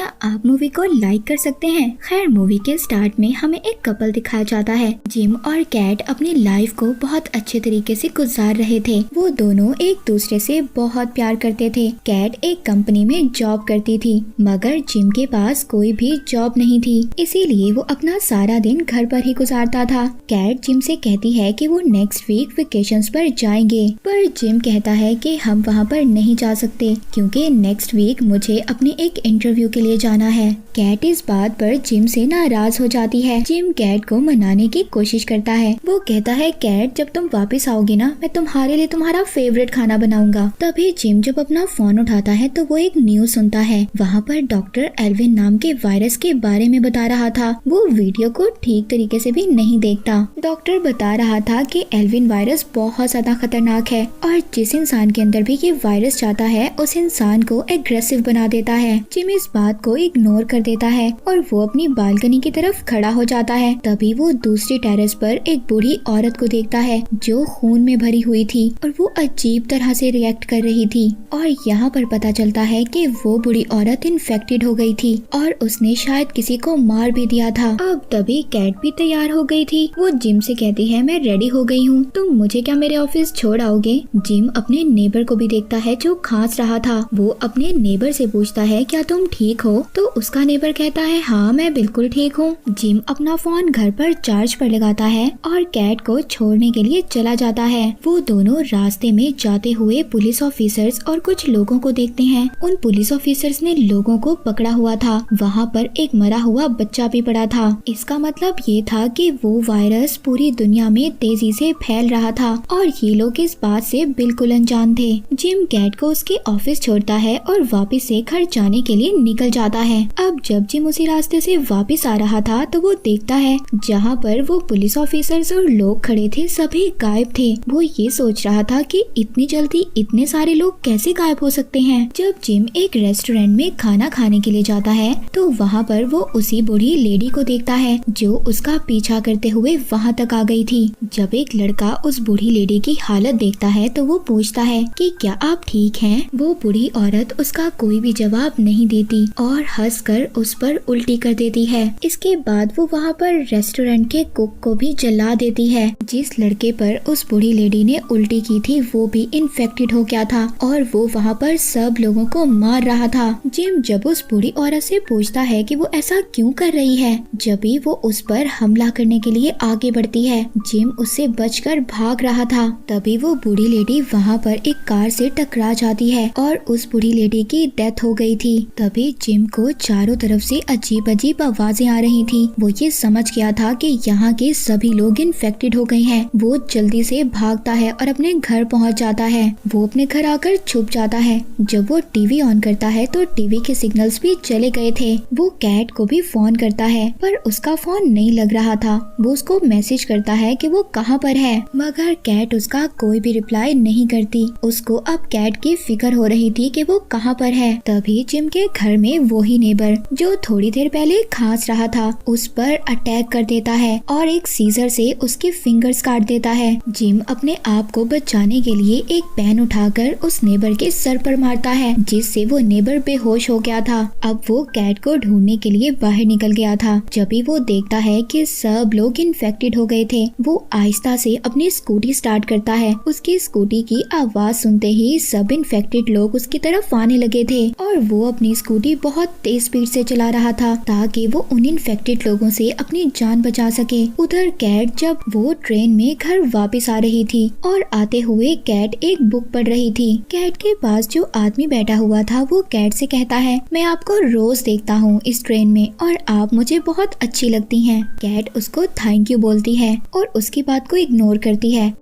क्या आप मूवी को लाइक कर सकते हैं? खैर, मूवी के स्टार्ट में हमें एक कपल दिखाया जाता है। जिम और कैट अपनी लाइफ को बहुत अच्छे तरीके से गुजार रहे थे। वो दोनों एक दूसरे से बहुत प्यार करते थे। कैट एक कंपनी में जॉब करती थी, मगर जिम के पास कोई भी जॉब नहीं थी, इसीलिए वो अपना सारा दिन घर पर ही गुजारता था। कैट जिम से कहती है कि वो नेक्स्ट वीक वेकेशंस पर जाएंगे, पर जिम कहता है कि हम वहाँ पर नहीं जा सकते क्योंकि नेक्स्ट वीक मुझे अपने एक इंटरव्यू के लिए जाना है। कैट इस बात पर जिम से नाराज हो जाती है। जिम कैट को मनाने की कोशिश करता है। वो कहता है, कैट जब तुम वापस आओगी ना, मैं तुम्हारे लिए तुम्हारा फेवरेट खाना बनाऊंगा। तभी जिम जब अपना फोन उठाता है तो वो एक न्यूज सुनता है। वहाँ पर डॉक्टर एल्विन नाम के वायरस के बारे में बता रहा था। वो वीडियो को ठीक तरीके से भी नहीं देखता। डॉक्टर बता रहा था कि एल्विन वायरस बहुत ज्यादा खतरनाक है और जिस इंसान के अंदर भी ये वायरस जाता है उस इंसान को एग्रेसिव बना देता है। जिम इस बात को इग्नोर कर देता है और वो अपनी बालकनी की तरफ खड़ा हो जाता है। तभी वो दूसरी टेरेस पर एक बूढ़ी औरत को देखता है जो खून में भरी हुई थी और वो अजीब तरह से रिएक्ट कर रही थी। और यहाँ पर पता चलता है कि वो बूढ़ी औरत इन्फेक्टेड हो गई थी और उसने शायद किसी को मार भी दिया था। अब तभी कैट भी तैयार हो गई थी। वो जिम से कहती है, मैं रेडी हो गई हूँ, तुम मुझे क्या मेरे ऑफिस छोड़ आओगे? जिम अपने नेबर को भी देखता है जो खांस रहा था। वो अपने नेबर से पूछता है, क्या तुम ठीक हो? तो उसका नेबर कहता है, हाँ मैं बिल्कुल ठीक हूँ। जिम अपना फोन घर पर चार्ज पर लगाता है और कैट को छोड़ने के लिए चला जाता है। वो दोनों रास्ते में जाते हुए पुलिस ऑफिसर्स और कुछ लोगों को देखते हैं। उन पुलिस ऑफिसर्स ने लोगों को पकड़ा हुआ था। वहाँ पर एक मरा हुआ बच्चा भी पड़ा था। इसका मतलब ये था कि वो वायरस पूरी दुनिया में तेजी से फैल रहा था और ये लोग इस बात से बिल्कुल अनजान थे। जिम कैट को उसके ऑफिस छोड़ता है और वापस से घर जाने के लिए निकल जाता है। अब जब जिम उसी रास्ते से वापस आ रहा था तो वो देखता है जहाँ पर वो पुलिस ऑफिसर्स और लोग खड़े थे सभी गायब थे। वो ये सोच रहा था कि इतनी जल्दी इतने सारे लोग कैसे गायब हो सकते हैं। जब जिम एक रेस्टोरेंट में खाना खाने के लिए जाता है तो वहाँ पर वो उसी बूढ़ी लेडी को देखता है जो उसका पीछा करते हुए वहाँ तक आ गई थी। जब एक लड़का उस बूढ़ी लेडी की हालत देखता है तो वो पूछता है कि क्या आप ठीक हैं? वो बूढ़ी औरत उसका कोई भी जवाब नहीं देती और हंसकर उस पर उल्टी कर देती है। इसके बाद वो वहाँ पर रेस्टोरेंट के कुक को भी जला देती है। जिस लड़के पर उस बूढ़ी लेडी ने उल्टी की थी वो भी इन्फेक्टेड हो गया था और वो वहाँ पर सब लोगों को मार रहा था। जिम जब उस बूढ़ी औरत से पूछता है कि वो ऐसा क्यों कर रही है, जब भी वो उस पर हमला करने के लिए आगे बढ़ती है। जिम उससे बचकर भाग रहा था। तभी वो बूढ़ी लेडी वहाँ पर एक कार से टकरा जाती है और उस बूढ़ी लेडी की डेथ हो गई थी। तभी जिम को चारों तरफ से अजीब अजीब आवाजें आ रही थी। वो ये समझ गया था कि यहाँ के सभी लोग इन्फेक्टेड हो गए हैं। वो जल्दी से भागता है और अपने घर पहुँच जाता है। वो अपने घर आकर छुप जाता है। जब वो टीवी ऑन करता है तो टीवी के सिग्नल्स भी चले गए थे। वो कैट को भी फोन करता है पर उसका फोन नहीं लग रहा था। वो उसको मैसेज करता है कि वो कहाँ पर है, मगर कैट उसका कोई भी रिप्लाई नहीं करती। उसको अब कैट की फिक्र हो रही थी कि वो कहाँ पर है। तभी जिम के घर में वही नेबर जो थोड़ी देर पहले खांस रहा था उस पर अटैक कर देता है और एक सीजर से उसके फिंगर्स काट देता है। जिम अपने आप को बचाने के लिए एक पेन उठाकर उस नेबर के सर पर मारता है जिससे वो नेबर बेहोश हो गया था। अब वो कैट को ढूंढने के लिए बाहर निकल गया था। जब भी वो देखता है कि सब लोग इन्फेक्टेड हो गए थे, वो आहिस्ता से अपनी स्कूटी स्टार्ट करता है। उसकी स्कूटी की आवाज सुनते ही सब इन्फेक्टेड लोग उसकी तरफ आने लगे थे और वो अपनी स्कूटी बहुत तेज स्पीड से चला रहा था ताकि वो उन इन्फेक्टेड लोगों से अपनी जान बचा सके। उधर कैट जब वो ट्रेन में घर वापस आ रही थी और आते हुए कैट एक बुक पढ़ रही थी। कैट के पास जो आदमी बैठा हुआ था वो कैट से कहता है, मैं आपको रोज देखता हूँ इस ट्रेन में और आप मुझे बहुत अच्छी लगती हैं। कैट उसको थैंक यू बोलती है और उसकी बात को इग्नोर करती है।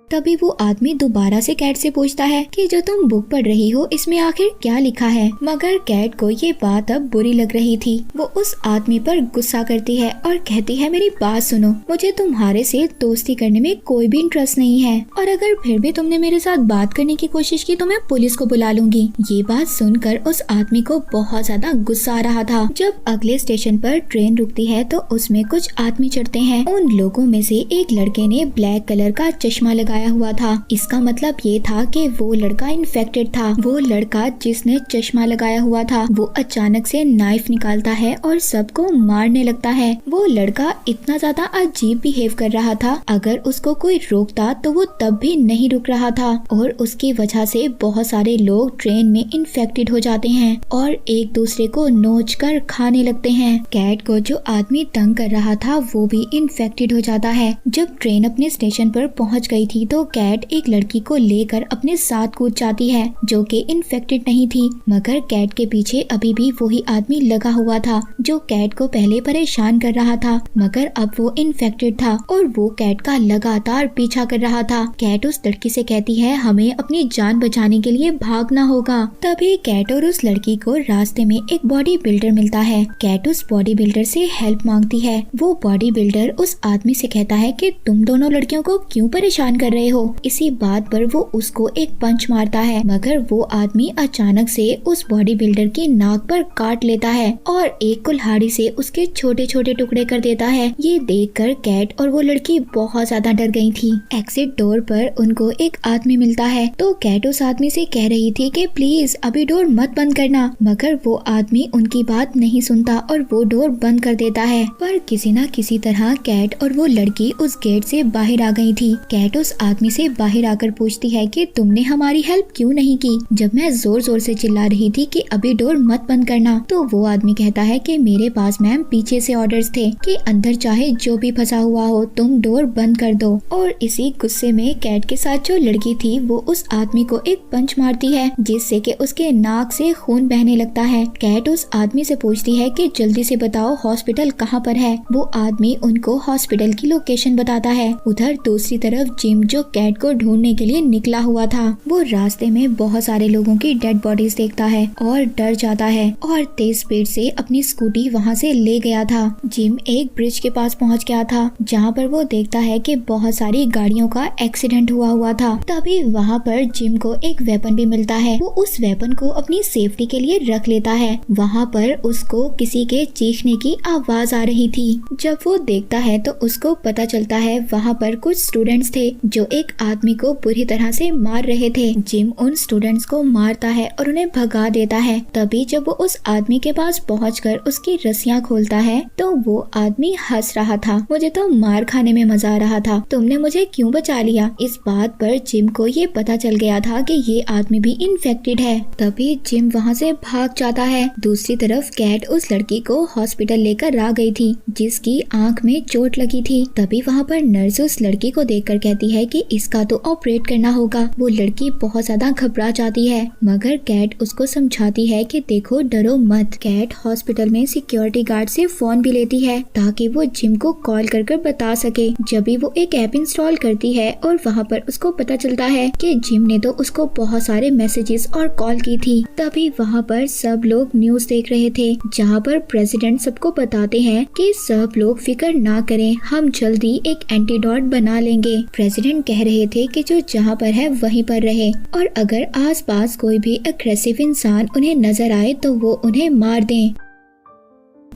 तभी वो आदमी दोबारा से कैट से पूछता है कि जो तुम बुक पढ़ रही हो इसमें आखिर क्या लिखा है, मगर कैट को ये बात अब बुरी लग रही थी। वो उस आदमी पर गुस्सा करती है और कहती है, मेरी बात सुनो, मुझे तुम्हारे से दोस्ती करने में कोई भी इंटरेस्ट नहीं है और अगर फिर भी तुमने मेरे साथ बात करने की कोशिश की तो मैं पुलिस को बुला लूंगी। ये बात सुनकर उस आदमी को बहुत ज्यादा गुस्सा आ रहा था। जब अगले स्टेशन पर ट्रेन रुकती है तो उसमें कुछ आदमी चढ़ते हैं। उन लोगों में से एक लड़के ने ब्लैक कलर का चश्मा लगाया लगाया हुआ था। इसका मतलब ये था कि वो लड़का इन्फेक्टेड था। वो लड़का जिसने चश्मा लगाया हुआ था वो अचानक से नाइफ निकालता है और सबको मारने लगता है। वो लड़का इतना ज्यादा अजीब बिहेव कर रहा था, अगर उसको कोई रोकता तो वो तब भी नहीं रुक रहा था और उसकी वजह से बहुत सारे लोग ट्रेन में इन्फेक्टेड हो जाते हैं और एक दूसरे को नोच कर खाने लगते हैं। कैट को जो आदमी तंग कर रहा था वो भी इन्फेक्टेड हो जाता है। जब ट्रेन अपने स्टेशन पर पहुंच गई थी तो कैट एक लड़की को लेकर अपने साथ कूद जाती है जो कि इन्फेक्टेड नहीं थी, मगर कैट के पीछे अभी भी वही आदमी लगा हुआ था जो कैट को पहले परेशान कर रहा था, मगर अब वो इन्फेक्टेड था और वो कैट का लगातार पीछा कर रहा था। कैट उस लड़की से कहती है हमें अपनी जान बचाने के लिए भागना होगा। तभी कैट और उस लड़की को रास्ते में एक बॉडी बिल्डर मिलता है। कैट उस बॉडी बिल्डर से हेल्प मांगती है। वो बॉडी बिल्डर उस आदमी से कहता है कि तुम दोनों लड़कियों को क्यों परेशान कर रहे हो। इसी बात पर वो उसको एक पंच मारता है, मगर वो आदमी अचानक से उस बॉडी बिल्डर की नाक पर काट लेता है और एक कुल्हाड़ी से उसके छोटे छोटे टुकड़े कर देता है। ये देखकर कैट और वो लड़की बहुत ज्यादा डर गई थी। एग्जिट डोर पर उनको एक आदमी मिलता है तो कैट उस आदमी से कह रही थी कि प्लीज अभी डोर मत बंद करना, मगर वो आदमी उनकी बात नहीं सुनता और वो डोर बंद कर देता है। पर किसी न किसी तरह कैट और वो लड़की उस गेट से बाहर आ गई थी। कैट उस आदमी से बाहर आकर पूछती है कि तुमने हमारी हेल्प क्यों नहीं की जब मैं जोर जोर से चिल्ला रही थी कि अभी डोर मत बंद करना। तो वो आदमी कहता है कि मेरे पास मैम पीछे से ऑर्डर्स थे कि अंदर चाहे जो भी फंसा हुआ हो तुम डोर बंद कर दो। और इसी गुस्से में कैट के साथ जो लड़की थी वो उस आदमी को एक पंच मारती है जिससे कि उसके नाक से खून बहने लगता है। कैट उस आदमी से पूछती है कि जल्दी से बताओ हॉस्पिटल कहाँ पर है। वो आदमी उनको हॉस्पिटल की लोकेशन बताता है। उधर दूसरी तरफ जिम जो कैट को ढूंढने के लिए निकला हुआ था वो रास्ते में बहुत सारे लोगों की डेड बॉडीज देखता है और डर जाता है और तेज स्पीड से अपनी स्कूटी वहाँ से ले गया था। जिम एक ब्रिज के पास पहुँच गया था जहाँ पर वो देखता है कि बहुत सारी गाड़ियों का एक्सीडेंट हुआ था। तभी वहाँ पर जिम को एक वेपन भी मिलता है। वो उस वेपन को अपनी सेफ्टी के लिए रख लेता है। वहाँ पर उसको किसी के चीखने की आवाज आ रही थी। जब वो देखता है तो उसको पता चलता है वहाँ पर कुछ स्टूडेंट्स थे जो एक आदमी को बुरी तरह से मार रहे थे। जिम उन स्टूडेंट्स को मारता है और उन्हें भगा देता है। तभी जब वो उस आदमी के पास पहुंचकर उसकी रस्सियां खोलता है तो वो आदमी हंस रहा था। मुझे तो मार खाने में मजा आ रहा था, तुमने मुझे क्यों बचा लिया। इस बात पर जिम को ये पता चल गया था कि ये आदमी भी इन्फेक्टेड है। तभी जिम वहाँ से भाग जाता है। दूसरी तरफ कैट उस लड़की को हॉस्पिटल लेकर आ गई थी जिसकी आंख में चोट लगी थी। तभी वहाँ पर नर्स उस लड़की को देखकर कहती है कि इसका तो ऑपरेट करना होगा। वो लड़की बहुत ज्यादा घबरा जाती है, मगर कैट उसको समझाती है कि देखो डरो मत। कैट हॉस्पिटल में सिक्योरिटी गार्ड से फोन भी लेती है ताकि वो जिम को कॉल कर बता सके। जब भी वो एक ऐप इंस्टॉल करती है और वहाँ पर उसको पता चलता है कि जिम ने तो उसको बहुत सारे मैसेजेस और कॉल की थी। तभी वहाँ पर सब लोग न्यूज देख रहे थे जहाँ पर प्रेसिडेंट सबको बताते हैं कि सब लोग फिक्र ना करें, हम जल्दी एक एंटीडोट बना लेंगे। प्रेसिडेंट कह रहे थे कि जो जहाँ पर है वहीं पर रहे और अगर आसपास कोई भी अग्रेसिव इंसान उन्हें नजर आए तो वो उन्हें मार दें।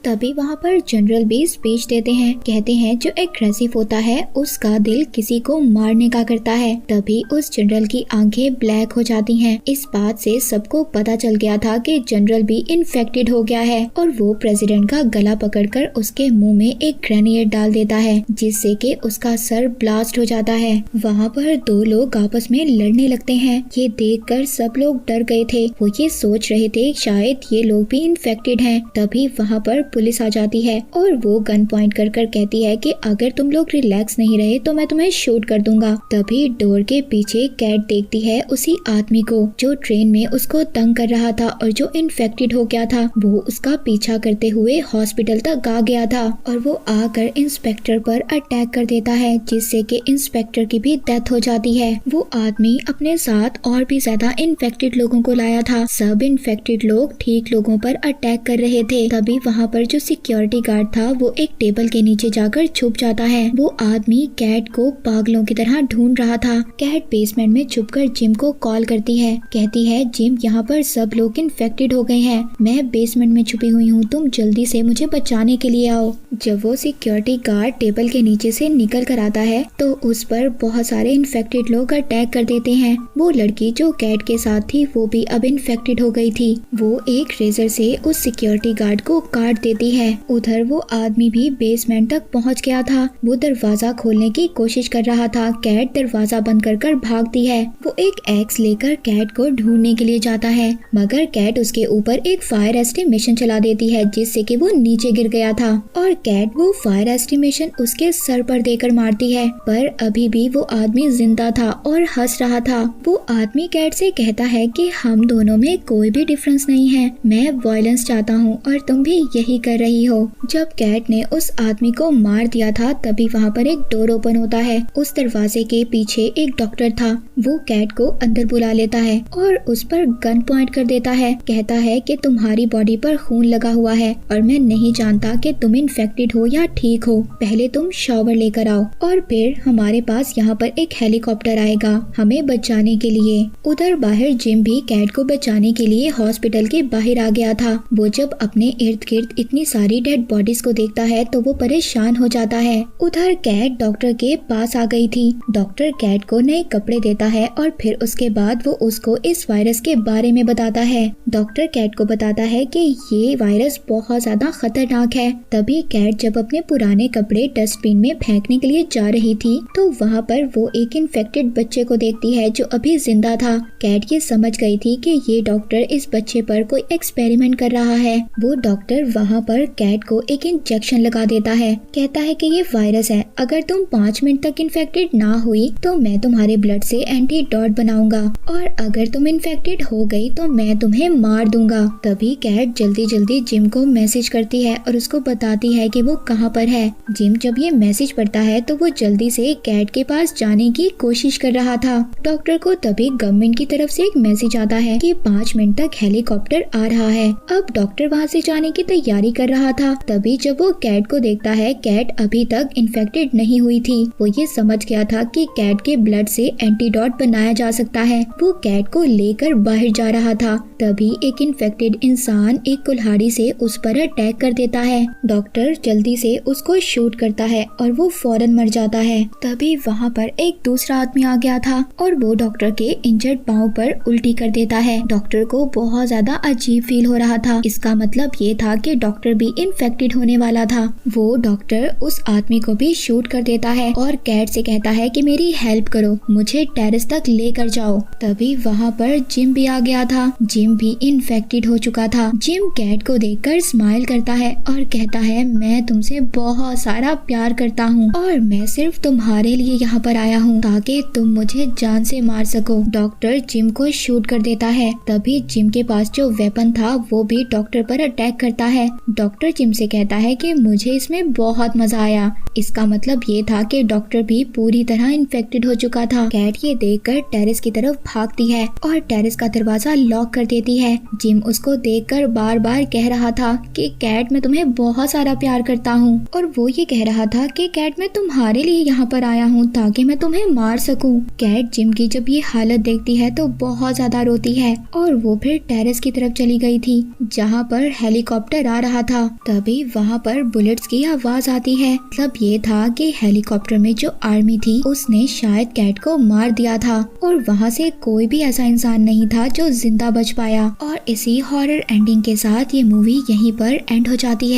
तभी वहाँ पर जनरल भी स्पीच देते हैं। कहते हैं जो एग्रेसिव होता है उसका दिल किसी को मारने का करता है। तभी उस जनरल की आंखें ब्लैक हो जाती हैं। इस बात से सबको पता चल गया था कि जनरल भी इन्फेक्टेड हो गया है और वो प्रेसिडेंट का गला पकड़कर उसके मुंह में एक ग्रेनेड डाल देता है जिससे कि उसका सर ब्लास्ट हो जाता है। वहाँ पर दो लोग आपस में लड़ने लगते हैं। ये देखकर सब लोग डर गए थे। वो ये सोच रहे थे शायद ये लोग भी इन्फेक्टेड हैं। तभी वहाँ पर पुलिस आ जाती है और वो गन पॉइंट कर कहती है कि अगर तुम लोग रिलैक्स नहीं रहे तो मैं तुम्हें शूट कर दूंगा। तभी डोर के पीछे कैट देखती है उसी आदमी को जो ट्रेन में उसको तंग कर रहा था और जो इन्फेक्टेड हो गया था। वो उसका पीछा करते हुए हॉस्पिटल तक आ गया था और वो आकर इंस्पेक्टर पर अटैक कर देता है जिससे कि इंस्पेक्टर की भी डेथ हो जाती है। वो आदमी अपने साथ और भी ज्यादा इन्फेक्टेड लोगों को लाया था। सब इन्फेक्टेड लोग ठीक लोगों पर अटैक कर रहे थे। तभी वहाँ पर जो सिक्योरिटी गार्ड था वो एक टेबल के नीचे जाकर छुप जाता है। वो आदमी कैट को पागलों की तरह ढूंढ रहा था। कैट बेसमेंट में छुपकर जिम को कॉल करती है, कहती है जिम यहाँ पर सब लोग इन्फेक्टेड हो गए हैं, मैं बेसमेंट में छुपी हुई हूँ, तुम जल्दी से मुझे बचाने के लिए आओ। जब वो सिक्योरिटी गार्ड टेबल के नीचे से निकल कर आता है तो उस पर बहुत सारे इन्फेक्टेड लोग अटैक कर देते हैं। वो लड़की जो कैट के साथ थी वो भी अब इन्फेक्टेड हो गई थी। वो एक रेजर से उस सिक्योरिटी गार्ड को काट देती है। उधर वो आदमी भी बेसमेंट तक पहुंच गया था। वो दरवाजा खोलने की कोशिश कर रहा था। कैट दरवाजा बंद कर भागती है। वो एक एक्स लेकर कैट को ढूंढने के लिए जाता है, मगर कैट उसके ऊपर एक फायर एस्टिमेशन चला देती है जिससे कि वो नीचे गिर गया था और कैट वो फायर एस्टिमेशन उसके सर पर देकर मारती है। पर अभी भी वो आदमी जिंदा था और हंस रहा था। वो आदमी कैट से कहता है कि हम दोनों में कोई भी डिफरेंस नहीं है, मैं वायलेंस चाहता हूँ और तुम भी यही कर रही हो। जब कैट ने उस आदमी को मार दिया था तभी वहाँ पर एक डोर ओपन होता है। उस दरवाजे के पीछे एक डॉक्टर था। वो कैट को अंदर बुला लेता है और उस पर गन पॉइंट कर देता है। कहता है कि तुम्हारी बॉडी पर खून लगा हुआ है और मैं नहीं जानता कि तुम इन्फेक्टेड हो या ठीक हो, पहले तुम शावर लेकर आओ और फिर हमारे पास यहाँ पर एक हेलीकॉप्टर आएगा हमें बचाने के लिए। उधर बाहर जिम भी कैट को बचाने के लिए हॉस्पिटल के बाहर आ गया था। वो जब अपने इर्द गिर्द इतनी सारी डेड बॉडीज को देखता है तो वो परेशान हो जाता है। उधर कैट डॉक्टर के पास आ गई थी। डॉक्टर कैट को नए कपड़े देता है और फिर उसके बाद वो उसको इस वायरस के बारे में बताता है। डॉक्टर कैट को बताता है कि ये वायरस बहुत ज्यादा खतरनाक है। तभी कैट जब अपने पुराने कपड़े डस्टबिन में फेंकने के लिए जा रही थी तो वहाँ पर वो एक इन्फेक्टेड बच्चे को देखती है जो अभी जिंदा था। कैट ये समझ गई थी कि ये डॉक्टर इस बच्चे पर कोई एक्सपेरिमेंट कर रहा है। वो डॉक्टर वहाँ पर कैट को एक इंजेक्शन लगा देता है। कहता है कि ये वायरस है, अगर तुम 5 मिनट तक इन्फेक्टेड ना हुई तो मैं तुम्हारे ब्लड से एंटीडॉट बनाऊंगा और अगर तुम इन्फेक्टेड हो गई तो मैं तुम्हें मार दूंगा। तभी कैट जल्दी जल्दी जिम को मैसेज करती है और उसको बताती है कि वो कहाँ पर है। जिम जब ये मैसेज पढ़ता है तो वो जल्दी से कैट के पास जाने की कोशिश कर रहा था। डॉक्टर को तभी गवर्नमेंट की तरफ से एक मैसेज आता है कि 5 मिनट तक हेलीकॉप्टर आ रहा है। अब डॉक्टर वहाँ से जाने की तैयारी कर रहा था। तभी जब वो कैट को देखता है, कैट अभी तक इन्फेक्टेड नहीं हुई थी। वो ये समझ गया था कि कैट के ब्लड से एंटीडॉट बनाया जा सकता है। वो कैट को लेकर बाहर जा रहा था। तभी एक इन्फेक्टेड इंसान एक कुल्हाड़ी से उस पर अटैक कर देता है। डॉक्टर जल्दी से उसको शूट करता है और वो फौरन मर जाता है। तभी वहाँ पर एक दूसरा आदमी आ गया था और वो डॉक्टर के इंजर्ड पाँव पर उल्टी कर देता है। डॉक्टर को बहुत ज्यादा अजीब फील हो रहा था। इसका मतलब ये था कि डॉक्टर भी इन्फेक्टेड होने वाला था। वो डॉक्टर उस आदमी को भी शूट कर देता है और कैट से कहता है कि मेरी हेल्प करो, मुझे टेरेस तक लेकर जाओ। तभी वहाँ पर जिम भी आ गया था। जिम भी इन्फेक्टेड हो चुका था। जिम कैट को देखकर स्माइल करता है और कहता है मैं तुमसे बहुत सारा प्यार करता हूँ और मैं सिर्फ तुम्हारे लिए यहाँ पर आया हूँ ताकि तुम मुझे जान से मार सको। डॉक्टर जिम को शूट कर देता है। तभी जिम के पास जो वेपन था वो भी डॉक्टर पर अटैक करता है। डॉक्टर जिम से कहता है कि मुझे इसमें बहुत मजा आया। इसका मतलब ये था कि डॉक्टर भी पूरी तरह इन्फेक्टेड हो चुका था। कैट ये देखकर टेरेस की तरफ भागती है और टेरेस का दरवाजा लॉक कर देती है। जिम उसको देखकर बार बार कह रहा था कि कैट मैं तुम्हें बहुत सारा प्यार करता हूँ और वो ये कह रहा था कि कैट मैं तुम्हारे लिए यहाँ पर आया हूँ ताकि मैं तुम्हें मार सकूं। कैट जिम की जब ये हालत देखती है तो बहुत ज्यादा रोती है और वो फिर टेरेस की तरफ चली गई थी जहाँ पर हेलीकॉप्टर आ रहा था। तभी वहाँ पर बुलेट्स की आवाज आती है। मतलब ये था कि हेलीकॉप्टर में जो आर्मी थी उसने शायद कैट को मार दिया था और वहाँ से कोई भी ऐसा इंसान नहीं था जो जिंदा बच पाया। और इसी हॉरर एंडिंग के साथ ये मूवी यहीं पर एंड हो जाती है।